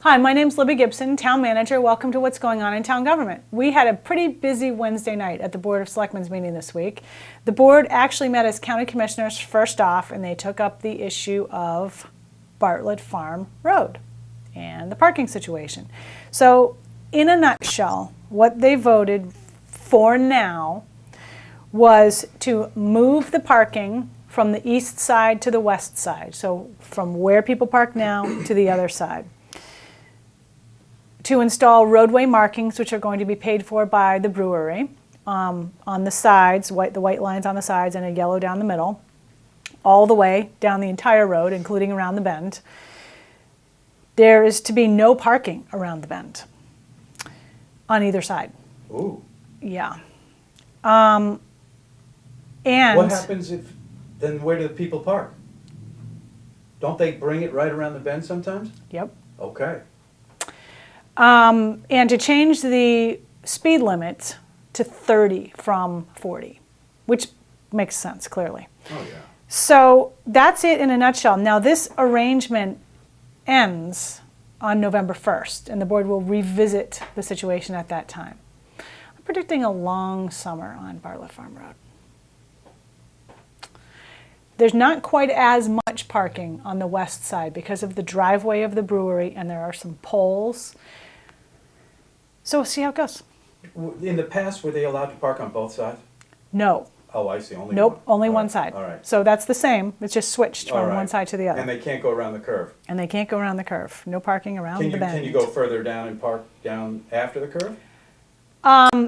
Hi, my name's Libby Gibson, Town Manager. Welcome to What's Going On in Town Government. We had a pretty busy Wednesday night at the Board of Selectmen's meeting this week. The board actually met as county commissioners first off, and they took up the issue of Bartlett Farm Road and the parking situation. So, in a nutshell, what they voted for now was to move the parking from the east side to the west side. So, from where people park now to the other side. To install roadway markings, which are going to be paid for by the brewery, on the sides, the white lines on the sides and a yellow down the middle, all the way down the entire road, including around the bend. There is to be no parking around the bend on either side. Ooh. Yeah. And what happens if, then where do the people park? Don't they bring it right around the bend sometimes? Yep. Okay. And to change the speed limit to 30 from 40, which makes sense, clearly. Oh, yeah. So that's it in a nutshell. Now, this arrangement ends on November 1st, and the board will revisit the situation at that time. I'm predicting a long summer on Bartlett Farm Road. There's not quite as much parking on the west side because of the driveway of the brewery, and there are some poles. So we'll see how it goes. In the past, were they allowed to park on both sides? No. Oh, I see. Only Nope, one. only All one right. side. All right. So that's the same. It's just switched All from right. one side to the other. And they can't go around the curve? And they can't go around the curve. No parking around the bend. Can you go further down and park down after the curve?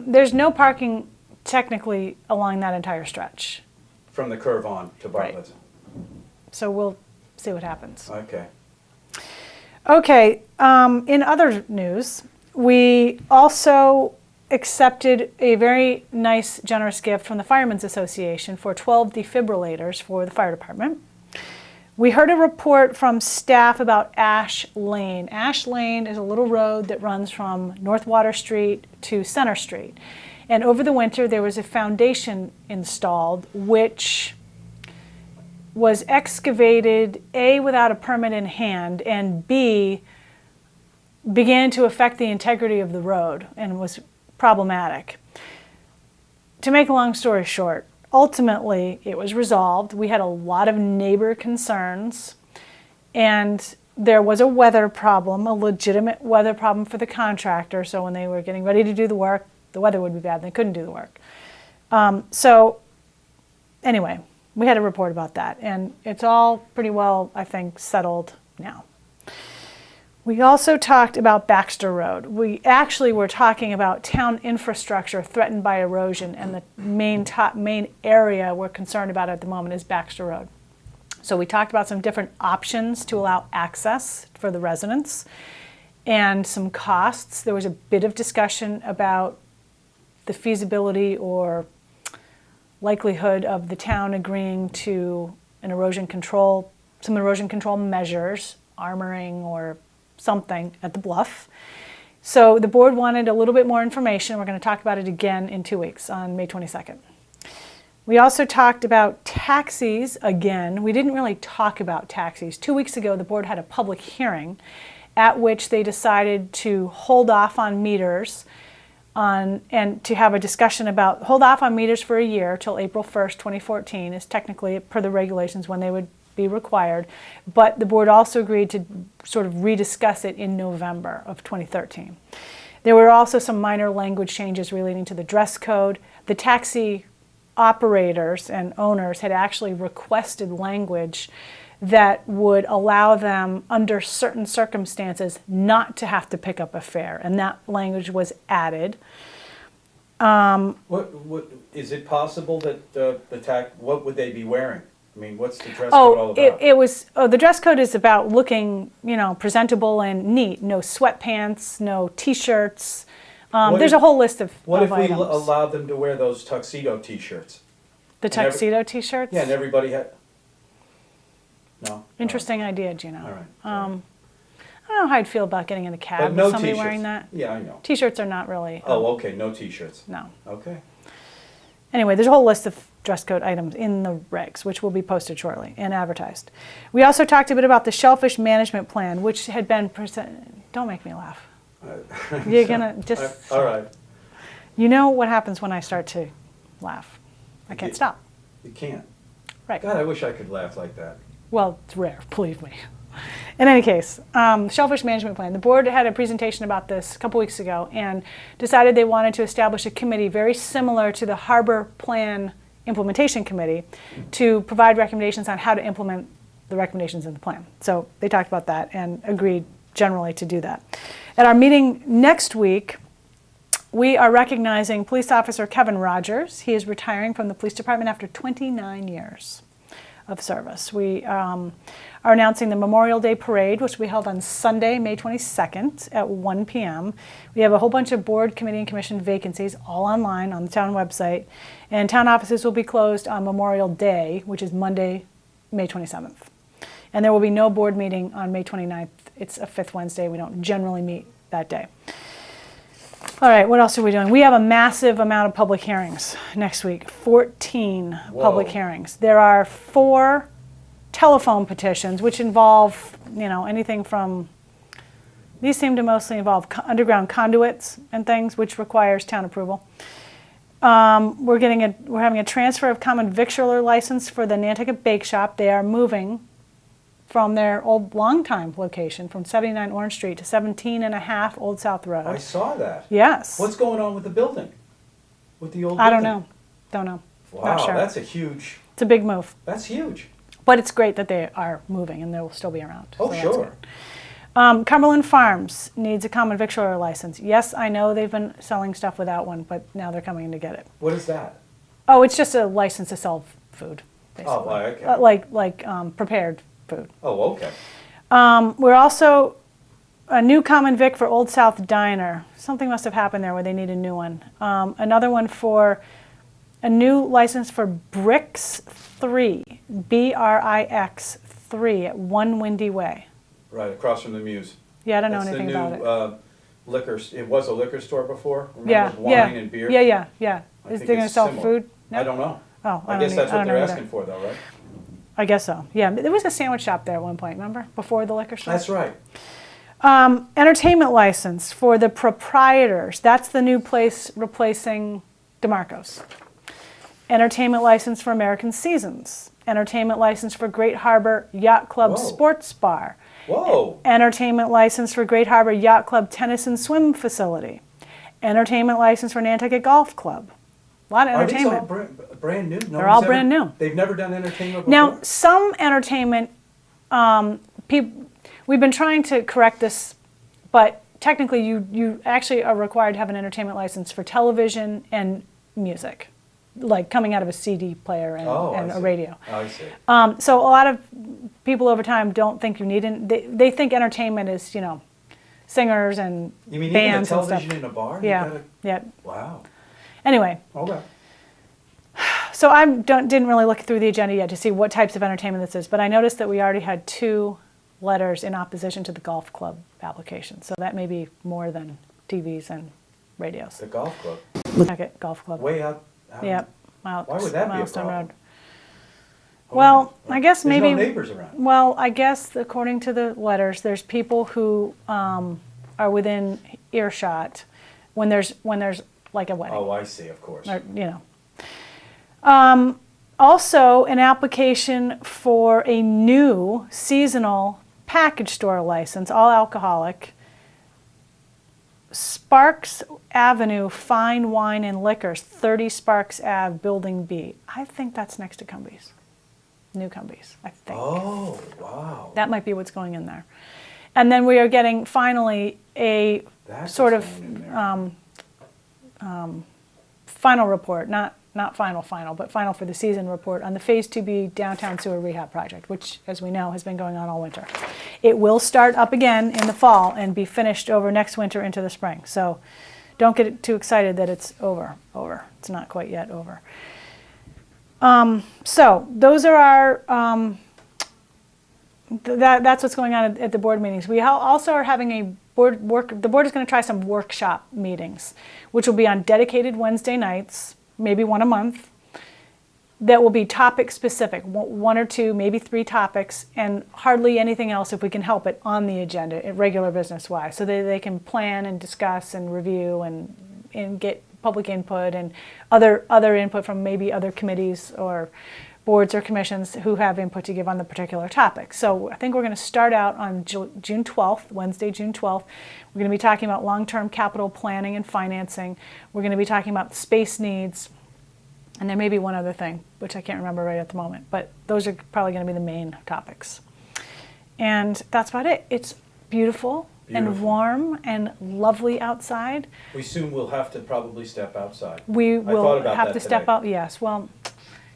There's no parking technically along that entire stretch. From the curve on to Bartlett? Right. So we'll see what happens. Okay. Okay, in other news, we also accepted a very nice, generous gift from the Firemen's Association for 12 defibrillators for the fire department. We heard a report from staff about Ash Lane. Ash Lane is a little road that runs from North Water Street to Center Street. And over the winter, there was a foundation installed, which was excavated, A, without a permit in hand, and B, began to affect the integrity of the road and was problematic. To make a long story short, ultimately it was resolved. We had a lot of neighbor concerns, and there was a weather problem, a legitimate weather problem for the contractor. So when they were getting ready to do the work, the weather would be bad and they couldn't do the work. So anyway, we had a report about that, and it's all pretty well, I think, settled now. We also talked about Baxter Road. We actually were talking about town infrastructure threatened by erosion, and the main area we're concerned about at the moment is Baxter Road. So we talked about some different options to allow access for the residents and some costs. There was a bit of discussion about the feasibility or likelihood of the town agreeing to some erosion control measures, armoring or something at the bluff. So the board wanted a little bit more information. We're going to talk about it again in 2 weeks on May 22nd. We also talked about taxis again. We didn't really talk about taxis. 2 weeks ago, the board had a public hearing at which they decided to hold off on meters and to have a discussion about hold off on meters for a year till April 1st, 2014 is technically, per the regulations, when they would be required. But the board also agreed to sort of rediscuss it in November of 2013. There were also some minor language changes relating to the dress code. The taxi operators and owners had actually requested language that would allow them, under certain circumstances, not to have to pick up a fare, and that language was added. What is it possible that what would they be wearing? I mean, what's the dress code all about? The dress code is about looking, presentable and neat. No sweatpants, no T-shirts. There's a whole list of What if items. we allowed them to wear those tuxedo T-shirts? The tuxedo T-shirts? Yeah, and everybody had. No. Interesting idea, Gino. All right. I don't know how I'd feel about getting in a cab But with no somebody T-shirts. wearing that. Yeah, I know. T-shirts are not really. Oh, okay. No T-shirts. No. Okay. Anyway, there's a whole list of dress code items in the regs, which will be posted shortly and advertised. We also talked a bit about the shellfish management plan, which had been Don't make me laugh. You're gonna just... All right. You know what happens when I start to laugh. I can't stop. You can't. Right. God, I wish I could laugh like that. Well, it's rare, believe me. In any case, shellfish management plan. The board had a presentation about this a couple weeks ago and decided they wanted to establish a committee very similar to the Harbor Plan Implementation Committee to provide recommendations on how to implement the recommendations in the plan. So they talked about that and agreed generally to do that. At our meeting next week, we are recognizing Police Officer Kevin Rogers. He is retiring from the police department after 29 years of service. We are announcing the Memorial Day Parade, which we held on Sunday, May 22nd at 1 p.m. We have a whole bunch of board, committee, and commission vacancies, all online on the town website. And town offices will be closed on Memorial Day, which is Monday, May 27th. And there will be no board meeting on May 29th. It's a fifth Wednesday. We don't generally meet that day. All right, what else are we doing? We have a massive amount of public hearings next week, 14 public hearings. There are 4 telephone petitions, which involve, anything from, these seem to mostly involve underground conduits and things, which requires town approval. We're having a transfer of common victualler license for the Nantucket Bake Shop. They are moving from their old longtime location from 79 Orange Street to 17.5 Old South Road. I saw that. Yes. What's going on with the building? With the old I building? don't know. Wow, Not sure. that's a huge... It's a big move. That's huge. But it's great that they are moving and they will still be around. Oh, so sure. Cumberland Farms needs a common victualler license. Yes, I know they've been selling stuff without one, but now they're coming to get it. What is that? Oh, it's just a license to sell food, basically. Oh, okay. Like prepared food. Oh, okay. We're also a new common vic for Old South Diner. Something must have happened there where they need a new one. Another one for a new license for Brix 3, B-R-I-X 3 at 1 Windy Way. Right, across from the Muse. Yeah, I don't know anything about it. Liquor. It was a liquor store before. Remember, Yeah, wine and beer. Yeah. I Is think they going to it's sell similar. food? No? I don't know. Oh, I guess that's I what don't they're know asking either. for, though, right? I guess so. Yeah, there was a sandwich shop there at one point. Remember, before the liquor store. That's right. Entertainment license for the Proprietors. That's the new place replacing DeMarco's. Entertainment license for American Seasons. Entertainment license for Great Harbor Yacht Club Whoa. Sports Bar. Whoa. Entertainment license for Great Harbor Yacht Club Tennis and Swim Facility. Entertainment license for Nantucket Golf Club. A lot of entertainment. Are these all brand new? They're all brand new. They've never done entertainment before? Now, some entertainment, we've been trying to correct this, but technically you actually are required to have an entertainment license for television and music, like coming out of a CD player and a radio. I see. So a lot of people over time don't think you need it. They think entertainment is, singers and You mean bands even a and stuff. television in a bar? Yeah, yeah. Wow. Anyway, Okay. so I didn't really look through the agenda yet to see what types of entertainment this is, but I noticed that we already had 2 letters in opposition to the golf club application. So that may be more than TVs and radios. The golf club. Okay, golf club. Way out. Yep. Why would that be a Milestone problem? Road. Well, I guess There's maybe. no neighbors around. Well, I guess according to the letters, there's people who are within earshot when there's like a wedding. Oh, I see. Of course. Or, also, an application for a new seasonal package store license, all alcoholic. Sparks Avenue Fine Wine and Liquors, 30 Sparks Ave, Building B. I think that's next to Cumbies. New Cumbies, I think. Oh, wow. That might be what's going in there. And then we are getting finally a That's sort what's of going in there. final report, not final, but final for the season report on the Phase 2B downtown sewer rehab project, which, as we know, has been going on all winter. It will start up again in the fall and be finished over next winter into the spring. So don't get too excited that it's over. It's not quite yet over. So those are our, that's what's going on at the board meetings. We also are having a the board is going to try some workshop meetings, which will be on dedicated Wednesday nights, maybe one a month, that will be topic specific, one or two, maybe 3 topics, and hardly anything else if we can help it on the agenda, regular business wise, so that they can plan and discuss and review and get public input and other input from maybe other committees or boards or commissions who have input to give on the particular topic. So I think we're going to start out on June 12th, Wednesday, June 12th. We're going to be talking about long-term capital planning and financing. We're going to be talking about space needs. And there may be one other thing, which I can't remember right at the moment, but those are probably going to be the main topics. And that's about it. It's beautiful and warm and lovely outside. We soon will have to probably step outside. We will about have that to step today. out, yes. Well,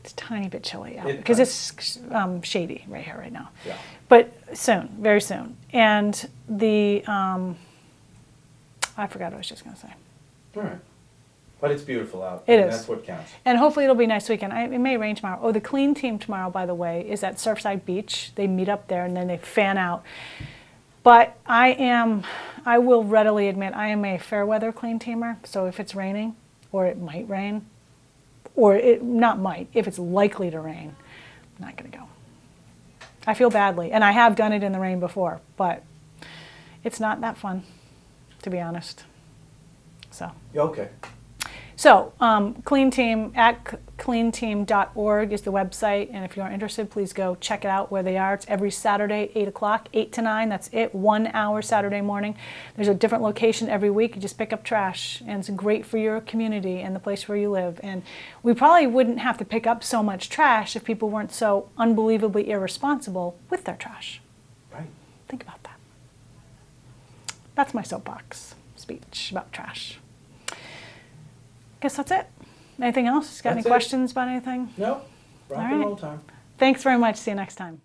it's a tiny bit chilly out because it's shady right here right now. Yeah. But soon, very soon. And the, I forgot what I was just going to say. All right. But it's beautiful out. It and is. That's what counts. And hopefully it'll be a nice weekend. It may rain tomorrow. Oh, the clean team tomorrow, by the way, is at Surfside Beach. They meet up there and then they fan out. But I will readily admit, I am a fair weather clean teamer. So if it's raining, or it might rain, or it not might, if it's likely to rain, I'm not going to go. I feel badly, and I have done it in the rain before, but it's not that fun, to be honest. So. Yeah, okay. So, Clean Team at cleanteam.org is the website, and if you're interested, please go check it out where they are. It's every Saturday, 8 o'clock, 8 to 9, that's it, 1 hour Saturday morning. There's a different location every week. You just pick up trash, and it's great for your community and the place where you live. And we probably wouldn't have to pick up so much trash if people weren't so unbelievably irresponsible with their trash. Right. Think about that. That's my soapbox speech about trash. Guess that's it. Anything else? Got any questions about anything? No. Rock and roll time. Thanks very much. See you next time.